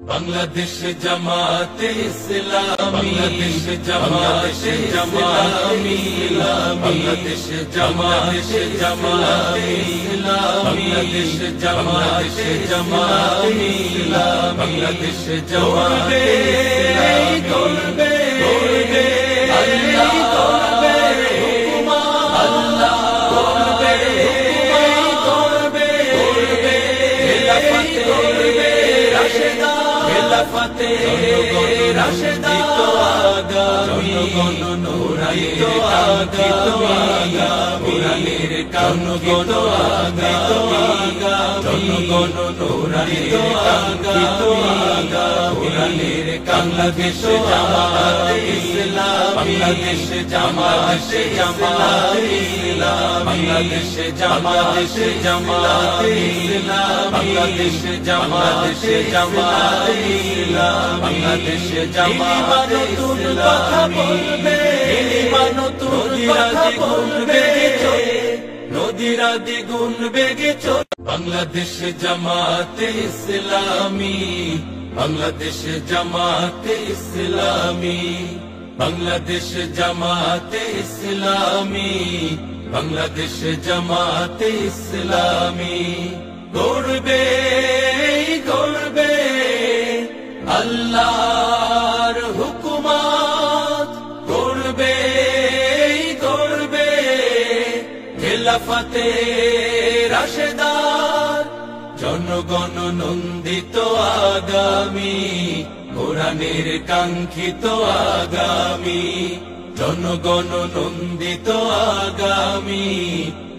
বাংলাদেশ জামাতে ইসলামী, বাংলাদেশ জামাতে ইসলামী, বাংলাদেশ জামাতে ইসলামী, বাংলাদেশ জামাতে ইসলামী, বাংলাদেশ জামাতে ইসলামী করবে করবে আল্লাহ করবে হুকুমত, আল্লাহ করবে হুকুমত করবে করবে খেলাফতে করবে রাশেদা, খেলাফতে রাশেদা আগামী জনগণ নুরাইত আগামী কোরআনের কাঙ্ক্ষিত আগামী জনগণ নুরাইত কাঙ্ক্ষিত কোরআনের বাংলাদেশ জামাতে ইসলামী, বাংলাদেশ জামাতে ইসলামী, বাংলাদেশ জামাতে ইসলামী, বাংলাদেশ জামাতে ইসলামী, বাংলাদেশ জামাতে ইসলামী নতুন কথা বলবে নদীরা দ্বিগুণ বেগে চল। বাংলাদেশ জামাতে ইসলামী, বাংলাদেশ জামাতে ইসলামী, বাংলাদেশ জামাতে ইসলামী, বাংলাদেশ জামাতে ইসলামী গড়বে গড়বে আল্লাহর হুকুমত, গড়বে গড়বে খেলাফতে রাশেদার জনগণ নন্দিত আগামী কোরআনের কাঙ্ক্ষিত আগামী জনগণ নন্দিত আগামী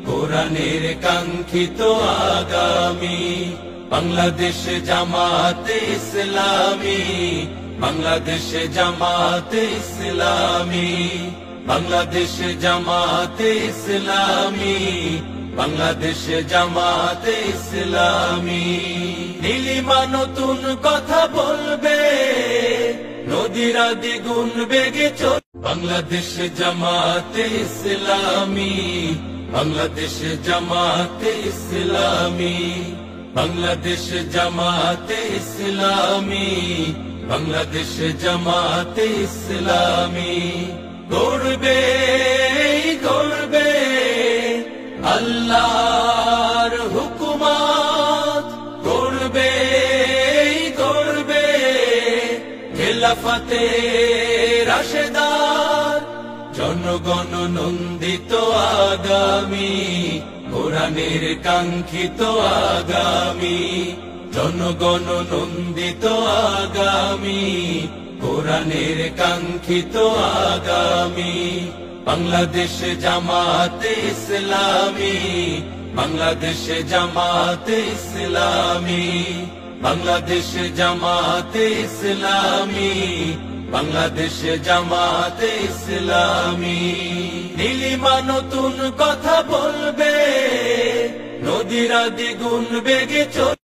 কোরআনের কাঙ্ক্ষিত আগামী বাংলাদেশ জামাতে ইসলামী, বাংলাদেশ জামাতে ইসলামী, বাংলাদেশ জামাতে ইসলামী, বাংলাদেশ জামাতে ইসলামী নীলিমা নতুন কথা বলবে নদীরা দ্বিগুণ বেগে চল। বাংলাদেশ জামাতে ইসলামী, বাংলাদেশ জামাতে ইসলামী, বাংলাদেশ জামাতে ইসলামী, বাংলাদেশ জামাতে ইসলামী গড়বে গড়বে আল্লাহর হুকুমত, গড়বে গড়বে খেলাফতে রাশেদার জনগণ নন্দিত আগামী কোরআনের কাঙ্ক্ষিত আগামী জনগণ নন্দিত আগামী কোরআনের কাঙ্ক্ষিত আগামী বাংলাদেশ জামাতে ইসলামী, বাংলাদেশ জামাতে ইসলামী, বাংলাদেশ জামাতে ইসলামী, বাংলাদেশ জামাতে ইসলামী নীলিমা নতুন কথা বলবে নদীরা দ্বিগুণ বেগে চল।